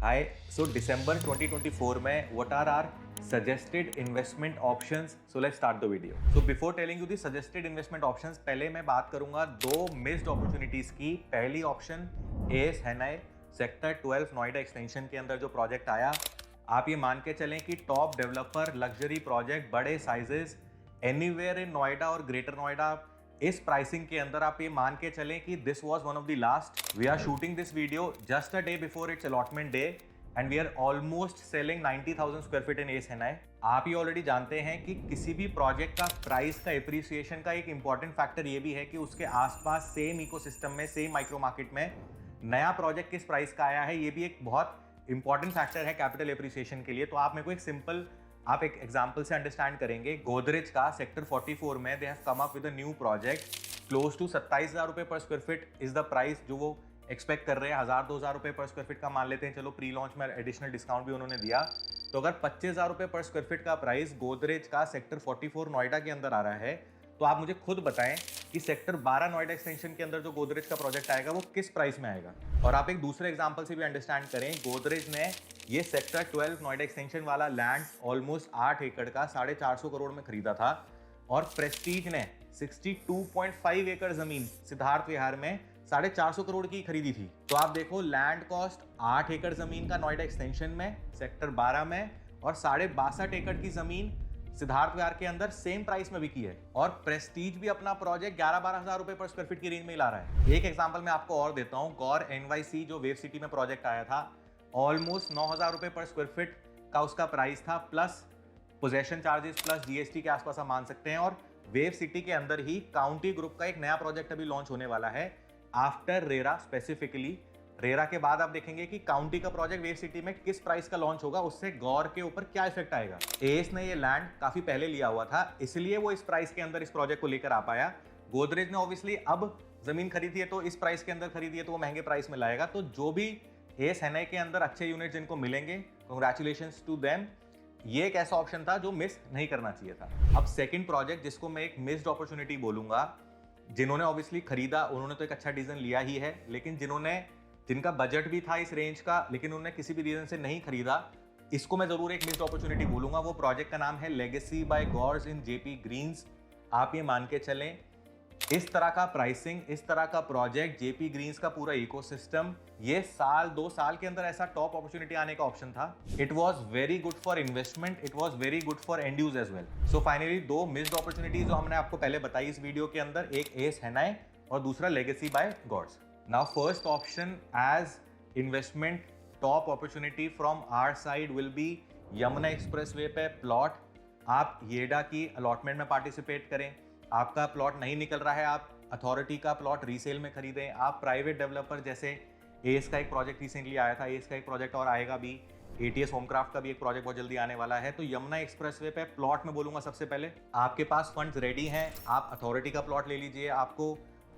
Hi, so December 2024 में what are our suggested investment options? So let's start the video. So before telling you the suggested investment options, पहले मैं बात करूंगा दो missed opportunities की। पहली option ace Hanei sector 12 Noida extension के अंदर जो प्रोजेक्ट आया, आप ये मान के चलें कि टॉप डेवलपर लग्जरी प्रोजेक्ट बड़े साइजेस एनीवेयर इन नोएडा और ग्रेटर नोएडा, इस प्राइसिंग के अंदर आप ये मान के चलें कि this was one of the last. We are shooting this video just a day before its allotment day and we are almost selling 90,000 square feet in ace Hanei. आप ये ऑलरेडी जानते हैं कि किसी भी प्रोजेक्ट का प्राइस का appreciation का एक इंपॉर्टेंट फैक्टर ये भी है कि उसके आसपास सेम इकोसिस्टम में, सेम माइक्रो मार्केट में नया प्रोजेक्ट किस प्राइस का आया है, ये भी एक बहुत इंपॉर्टेंट फैक्टर है कैपिटल एप्रिसिएशन के लिए। तो आप मेरे को एक सिंपल आप एक एग्जांपल से अंडरस्टैंड करेंगे। गोदरेज का सेक्टर 44 में they have come up with a new project close to 27,000 रुपए per square feet is the price जो वो एक्सपेक्ट कर रहे हैं। 1,000-2,000 रुपए पर स्क्वायर फीट का मान लेते हैं, चलो प्री लॉन्च में एडिशनल डिस्काउंट भी उन्होंने दिया। तो अगर 25,000 रुपए पर स्क्वायर फीट का प्राइस गोदरेज का सेक्टर 44 नोएडा के अंदर आ रहा है, तो आप मुझे खुद बताएं कि सेक्टर 12 नोएडा एक्सटेंशन के अंदर जो गोदरेज का प्रोजेक्ट आएगा वो किस प्राइस में आएगा। और आप एक दूसरे एग्जांपल से भी अंडरस्टैंड करें, गोदरेज ने ये सेक्टर 12 नोएडा एक्सटेंशन वाला लैंड ऑलमोस्ट 8 एकड़ का 450 करोड़ में खरीदा था और प्रेस्टीज ने 62.5 एकड़ जमीन सिद्धार्थ विहार में 450 करोड़ की खरीदी थी। तो आप देखो, लैंड कॉस्ट 8 एकड़ जमीन का नोएडा एक्सटेंशन में सेक्टर 12 में और 62.5 एकड़ की जमीन सिद्धार्थ विहार के अंदर सेम प्राइस में बिकी है। और प्रेस्टीज भी अपना प्रोजेक्ट 11-12 हजार रुपए पर स्क्वायर फीट की रेंज में ला रहा है। एक एग्जांपल मैं आपको और देता हूं, गौर एनवाईसी जो वेव सिटी में प्रोजेक्ट आया था, ऑलमोस्ट 9,000 रुपए पर स्क्वायर फीट का उसका प्राइस था, plus possession charges plus GST के आसपास आप मान सकते हैं। और वेव सिटी के अंदर ही काउंटी ग्रुप का एक नया प्रोजेक्ट अभी लॉन्च होने वाला है आफ्टर रेरा। स्पेसिफिकली रेरा के बाद आप देखेंगे कि काउंटी का प्रोजेक्ट वेव सिटी में किस प्राइस का लॉन्च होगा, उससे गौर के ऊपर क्या इफेक्ट आएगा। एस ने ये लैंड काफी पहले लिया हुआ था, इसलिए वो इस प्राइस के अंदर इस प्रोजेक्ट को लेकर आ पाया। गोदरेज ने ऑब्वियसली अब जमीन खरीदी है तो इस प्राइस के अंदर खरीदी है तो वो महंगे प्राइस में लाएगा। तो जो भी एस हेनाई के अंदर अच्छे यूनिट जिनको मिलेंगे, कांग्रेचुलेशंस टू देम। ये एक ऐसा ऑप्शन था जो मिस नहीं करना चाहिए था। अब सेकंड प्रोजेक्ट जिसको मैं एक मिस्ड अपॉर्चुनिटी बोलूंगा, जिन्होंने ऑब्वियसली खरीदा उन्होंने तो एक अच्छा डिसीजन लिया ही है, लेकिन जिनका बजट भी था इस रेंज का लेकिन उन्होंने किसी भी रीजन से नहीं खरीदा, इसको मैं जरूर एक मिस्ड अपॉर्चुनिटी बोलूंगा। वो प्रोजेक्ट का नाम है लेगेसी बाय गॉर्स इन जेपी ग्रीन्स। आप ये मान के चलें, इस तरह का प्राइसिंग, इस तरह का प्रोजेक्ट, जेपी ग्रीन्स का पूरा इकोसिस्टम, ये साल 2 साल के अंदर ऐसा टॉप अपॉर्चुनिटी आने का ऑप्शन था। It was very good for investment, it was very good for end use as well. So finally दो मिस्ड अपॉर्चुनिटीज जो हमने आपको पहले बताई इस वीडियो के अंदर, एक एस हेनाई और दूसरा legacy by gods. Now first option as investment top opportunity from our side will be Yamuna expressway पे प्लॉट। आप येडा की अलॉटमेंट में पार्टिसिपेट करें, आपका प्लॉट नहीं निकल रहा है, आप अथॉरिटी का प्लॉट रीसेल में खरीदें, आप प्राइवेट डेवलपर जैसे एस का एक प्रोजेक्ट रिसेंटली आया था, एस का एक प्रोजेक्ट और आएगा भी, एटीएस होमक्राफ्ट का भी एक प्रोजेक्ट बहुत जल्दी आने वाला है। तो यमुना एक्सप्रेसवे पे प्लॉट में बोलूंगा सबसे पहले आपके पास फंड्स रेडी हैं, आप अथॉरिटी का प्लॉट ले लीजिए। आपको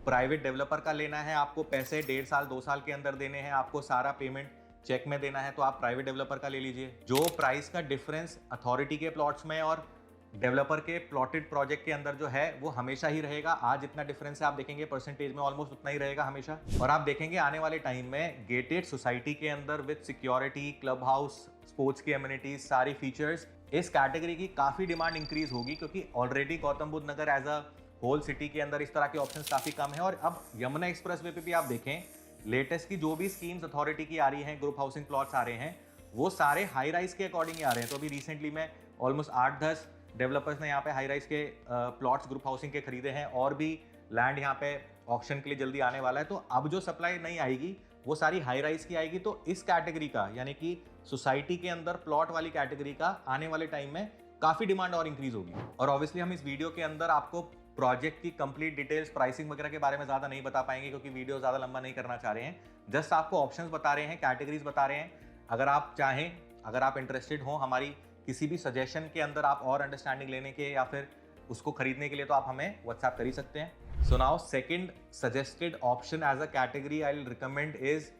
प्राइवेट डेवलपर का लेना है, आपको पैसे 1.5 साल 2 साल के अंदर देने हैं, आपको सारा पेमेंट चेक में देना है, तो आप प्राइवेट डेवलपर का ले लीजिए। जो प्राइस का डिफरेंस अथॉरिटी के प्लॉट्स में और डेवलपर के प्लॉटेड प्रोजेक्ट के अंदर जो है वो हमेशा ही रहेगा। आज इतना डिफरेंस है, आप देखेंगे परसेंटेज में ऑलमोस्ट उतना ही रहेगा हमेशा। और आप देखेंगे आने वाले टाइम में गेटेड सोसाइटी के अंदर with security, club house, sports की एमिनिटीज, सारी फीचर्स, इस कैटेगरी की काफी डिमांड इंक्रीज होगी, क्योंकि already Gautam Buddh Nagar as a whole city के अंदर इस तरह के ऑप्शंस काफी कम है। और अब यमुना एक्सप्रेसवे पे भी आप देखें, लेटेस्ट की जो भी स्कीम्स अथॉरिटी की आ रही हैं, ग्रुप हाउसिंग प्लॉट्स आ रहे हैं, वो सारे हाई राइज के अकॉर्डिंग ही आ रहे हैं। तो अभी रिसेंटली में ऑलमोस्ट 8-10 डेवलपर्स ने यहाँ पे हाई राइज के प्लॉट्स ग्रुप हाउसिंग के खरीदे हैं, और भी लैंड यहाँ पे ऑक्शन के लिए जल्दी आने वाला है। तो अब जो सप्लाई नहीं आएगी वो सारी हाई राइज की आएगी। तो इस कैटेगरी का, यानी कि सोसाइटी के अंदर प्लॉट वाली कैटेगरी का आने वाले टाइम में काफी डिमांड और इंक्रीज होगी। और ऑब्वियसली हम इस वीडियो के अंदर आपको प्रोजेक्ट की कंप्लीट डिटेल्स, प्राइसिंग वगैरह के बारे में ज्यादा नहीं बता पाएंगे, क्योंकि वीडियो ज्यादा लंबा नहीं करना चाह रहे हैं। जस्ट आपको ऑप्शंस बता रहे हैं, कैटेगरीज बता रहे हैं। अगर आप चाहें, अगर आप इंटरेस्टेड हो हमारी किसी भी सजेशन के अंदर आप और अंडरस्टैंडिंग लेने के या फिर उसको खरीदने के लिए, तो आप हमें व्हाट्सएप कर ही सकते हैं। So now second suggested option as a category I will recommend is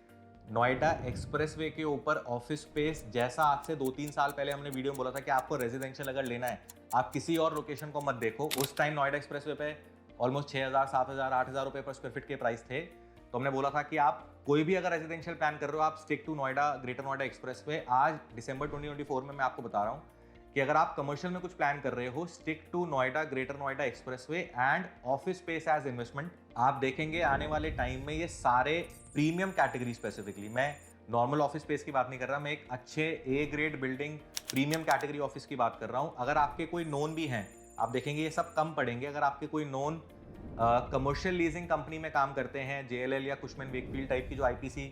Noida expressway के ऊपर ऑफिस स्पेस। जैसा आज से 2-3 साल पहले हमने वीडियो में बोला था कि आपको रेजिडेंशियल अगर लेना है, आप किसी और लोकेशन को मत देखो। उस टाइम नोएडा एक्सप्रेसवे पे ऑलमोस्ट 6,000, 7,000, 8,000 रुपए पर स्क्वायर फीट के प्राइस थे। तो हमने बोला था कि आप कोई भी अगर रेजिडेंशियल प्लान कर रहे हो आप stick to Noida, greater Noida expressway. आज दिसंबर 2024 में मैं आपको बता रहा हूँ कि अगर आप कमर्शियल में कुछ प्लान कर रहे हो, stick to Noida, greater Noida expressway and office space as investment. आप देखेंगे आने वाले टाइम में ये सारे प्रीमियम कैटेगरी, स्पेसिफिकली मैं नॉर्मल ऑफिस स्पेस की बात नहीं कर रहा, मैं एक अच्छे A grade building premium category office की बात कर रहा हूँ। अगर आपके कोई नोन भी हैं, आप देखेंगे ये सब कम पड़ेंगे। अगर आपके कोई नोन कमर्शियल लीजिंग कंपनी में काम करते हैं, JLL या कुशमैन वेकफील्ड टाइप की जो IPC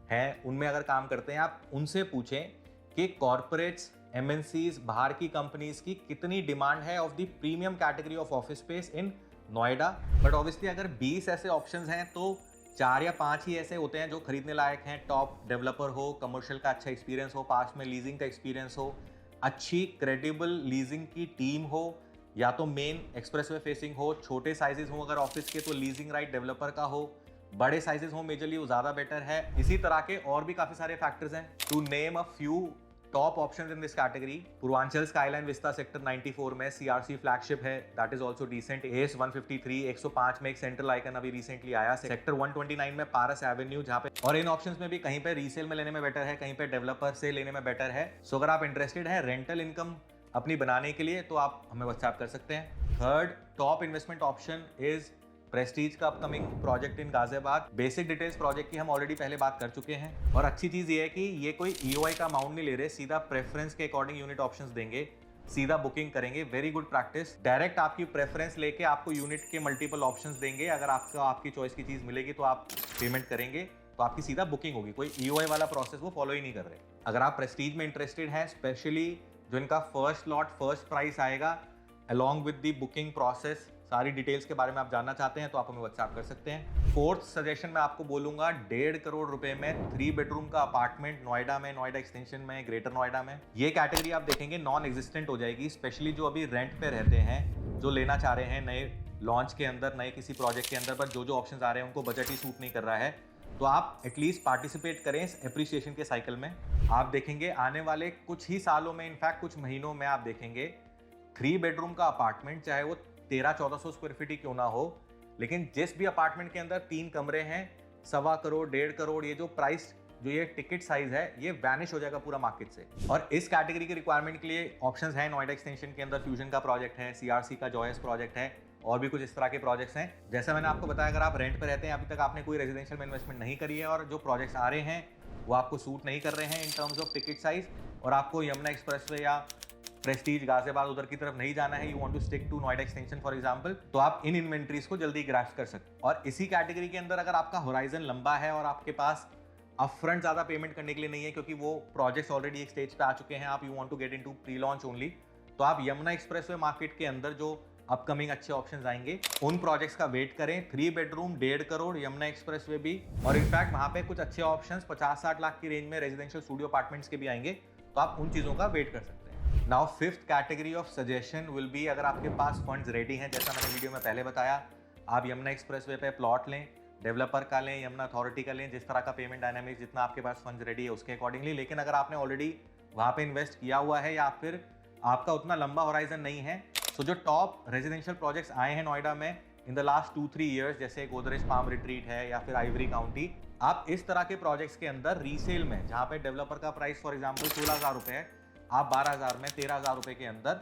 है, उनमें अगर काम करते हैं, आप उनसे पूछें कि कॉर्पोरेट्स, MNCs, बाहर की कंपनीज की कितनी डिमांड है of the premium category of office space in Noida. But obviously अगर 20 ऐसे ऑप्शंस हैं तो 4 या 5 ही ऐसे होते हैं जो खरीदने लायक हैं। टॉप डेवलपर हो, कमर्शियल का अच्छा एक्सपीरियंस हो, पास्ट में लीजिंग का एक्सपीरियंस हो, अच्छी क्रेडिबल लीजिंग की टीम हो, या तो मेन एक्सप्रेसवे फेसिंग हो, छोटे साइजेस हो अगर ऑफिस के तो लीजिंग राइट डेवलपर का हो, बड़े साइजेस हो मेजरली वो ज्यादा बेटर है। इसी तरह के और भी काफी सारे फैक्टर्स हैं। To name a few top options in this category, Purvanchal skyline vista sector 94 में CRC फ्लैगशिप है, that is also decent. AS 153 105 में एक सेंट्रल आइकन अभी रिसेंटली आया। सेक्टर 129 में पारस एवेन्यू, जहां पे और इन ऑप्शंस में भी कहीं पे रीसेल में लेने में बेटर है, कहीं पे डेवलपर से लेने में बेटर है। सो अगर आप इंटरेस्टेड है रेंटल इनकम अपनी बनाने के लिए तो आप हमें व्हाट्सएप कर सकते हैं। Third top investment option is Prestige का upcoming project in Ghaziabad. Basic details project की हम ऑलरेडी पहले बात कर चुके हैं, और अच्छी चीज ये है कि ये कोई EOI का अमाउंट नहीं ले रहे, सीधा प्रेफरेंस के अकॉर्डिंग यूनिट ऑप्शंस देंगे, सीधा बुकिंग करेंगे। Very good practice. डायरेक्ट आपकी प्रेफरेंस लेके आपको यूनिट के मल्टीपल ऑप्शंस देंगे। अगर आपको आपकी चॉइस की चीज मिलेगी तो आप पेमेंट करेंगे, तो आपकी सीधा बुकिंग होगी। कोई EOI वाला प्रोसेस वो फॉलो ही नहीं कर रहे। अगर आप प्रेस्टीज में इंटरेस्टेड हैं, स्पेशली जो इनका फर्स्ट लॉट फर्स्ट प्राइस आएगा along with the booking process, सारी डिटेल्स के बारे में आप जानना चाहते हैं तो आप हमें व्हाट्सएप कर सकते हैं। फोर्थ सजेशन मैं आपको बोलूंगा, 1.5 करोड़ रुपए में 3 बेडरूम का अपार्टमेंट नोएडा में, नोएडा एक्सटेंशन में, ग्रेटर नोएडा में। ये कैटेगरी आप देखेंगे नॉन एग्जिस्टेंट हो जाएगी, स्पेशली जो अभी रेंट पे रहते हैं, जो लेना चाह रहे हैं नए लॉन्च के अंदर, नए किसी प्रोजेक्ट के अंदर, पर जो ऑप्शन आ रहे हैं उनको बजट ही सूट नहीं कर रहा है। तो आप एटलीस्ट पार्टिसिपेट करें इस एप्रिसिएशन के साइकिल में। आप देखेंगे आने वाले कुछ ही सालों में, इनफैक्ट कुछ महीनों में, आप देखेंगे 3 बेडरूम का अपार्टमेंट, चाहे वो 1300-1400 स्क्वायर फीट ही क्यों ना हो, लेकिन जिस भी अपार्टमेंट के अंदर 3 कमरे हैं, 1.25 करोड़, 1.5 करोड़, ये जो प्राइस, जो ये टिकट साइज है, ये वैनिश हो जाएगा पूरा मार्केट से। और इस कैटेगरी के रिक्वायरमेंट के लिए ऑप्शंस हैं। नोएडा एक्सटेंशन के अंदर फ्यूजन का प्रोजेक्ट है, CRC का जॉयस प्रोजेक्ट है, और भी कुछ इस तरह के प्रोजेक्ट्स हैं। जैसा मैंने आपको बताया, अगर आप रेंट पे रहते हैं, अभी तक आपने कोई रेजिडेंशियल में इन्वेस्टमेंट नहीं करी है, और जो प्रोजेक्ट्स आ रहे हैं वो आपको सूट नहीं कर रहे हैं in terms of ticket size, और आपको यमुना एक्सप्रेसवे या प्रेस्टीज, गाजियाबाद उधर की तरफ नहीं जाना है, you want to stick to Noida extension for example, तो आप इन इन्वेंट्रीज को जल्दी ग्रैस्प कर सकते हैं। और इसी कैटेगरी के अंदर अगर आपका होराइजन लंबा है और आपके पास अपफ्रंट ज्यादा पेमेंट करने के लिए नहीं है, क्योंकि वो प्रोजेक्ट्स ऑलरेडी एक स्टेज पे आ चुके हैं, आप you want to get into pre launch only, तो आप यमुना एक्सप्रेसवे मार्केट के अंदर जो अपकमिंग अच्छे ऑप्शंस आएंगे उन प्रोजेक्ट्स का वेट करें। 3 बेडरूम, 1.5 करोड़, यमुना एक्सप्रेसवे भी, और इनफैक्ट वहां पे कुछ अच्छे ऑप्शंस 50-60 लाख की रेंज में रेजिडेंशियल स्टूडियो अपार्टमेंट्स के भी आएंगे, तो आप उन चीजों का वेट कर सकते हैं। Now fifth category of suggestion will be, अगर आपके पास फंड्स रेडी हैं, जैसा मैंने वीडियो में पहले बताया, आप यमुना एक्सप्रेसवे पे प्लॉट लें, डेवलपर का लें, यमुना अथॉरिटी का लें, जिस तरह का पेमेंट डायनामिक्स, जितना आपके पास फंड्स रेडी है उसके अकॉर्डिंगली। लेकिन अगर आपने ऑलरेडी वहां पे इन्वेस्ट किया हुआ है, या फिर आपका उतना लंबा होराइजन नहीं है, तो जो टॉप रेजिडेंशियल प्रोजेक्ट्स आए हैं नोएडा में इन द लास्ट 2-3 ईयर्स, जैसे गोदरेज पाम रिट्रीट है या फिर आइवरी काउंटी, आप इस तरह के प्रोजेक्ट्स के अंदर रीसेल में, जहां पे डेवलपर का प्राइस फॉर एग्जांपल 16,000 रुपए है, आप 12,000 में, 13,000 रुपए के अंदर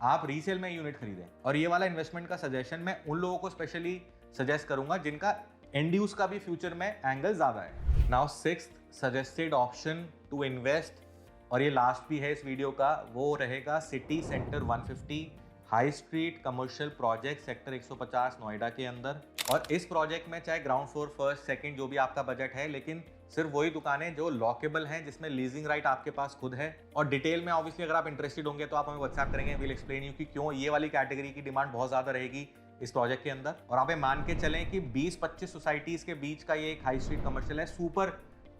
आप रीसेल में यूनिट खरीदें। और ये वाला इन्वेस्टमेंट का सजेशन मैं उन लोगों को स्पेशली सजेस्ट करूंगा जिनका एंड यूज का भी फ्यूचर में एंगल ज्यादा है। Now sixth suggested option to invest, और ये लास्ट भी है इस वीडियो का, वो रहेगा city centre 150 high street commercial project sector 150 Noida के अंदर। और इस प्रोजेक्ट में चाहे ग्राउंड फ्लोर, फर्स्ट, सेकंड, जो भी आपका बजट है, लेकिन सिर्फ वही दुकानें जो लॉकेबल हैं, जिसमें लीजिंग राइट आपके पास खुद है। और डिटेल में ऑब्वियसली अगर आप इंटरेस्टेड होंगे तो आप हमें व्हाट्सएप करेंगे, विल एक्सप्लेन यू कि क्यों ये वाली कैटेगरी की डिमांड बहुत ज्यादा रहेगी इस प्रोजेक्ट के अंदर। और आप मान के चलें कि 20-25 सोसाइटीज के बीच का ये एक हाई स्ट्रीट कमर्शियल है, सुपर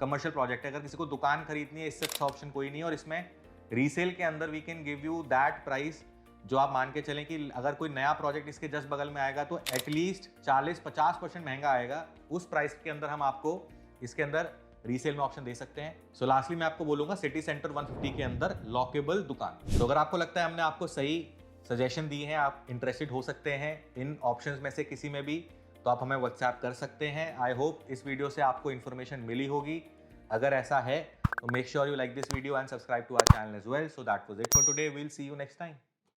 कमर्शियल प्रोजेक्ट है। अगर किसी को दुकान खरीदनी है, इससे अच्छा ऑप्शन कोई नहीं है। और इसमें रीसेल के अंदर we can give you that price, जो आप मान के चलें कि अगर कोई नया प्रोजेक्ट इसके जस्ट बगल में आएगा तो एटलीस्ट 40-50% महंगा आएगा, उस प्राइस के अंदर हम आपको इसके अंदर रीसेल में ऑप्शन दे सकते हैं। सो लास्टली मैं आपको बोलूंगा सिटी सेंटर 150 के अंदर लॉकेबल दुकान। तो अगर आपको लगता है हमने आपको सही सजेशन दी है, आप इंटरेस्टेड हो सकते हैं इन ऑप्शंस में से किसी में भी, तो आप हमें व्हाट्सएप कर सकते हैं। आई होप इस वीडियो से आपको इन्फॉर्मेशन मिली होगी। अगर ऐसा है तो make sure you like this video and subscribe to our channel as well. So that was it for today, we'll see you next time.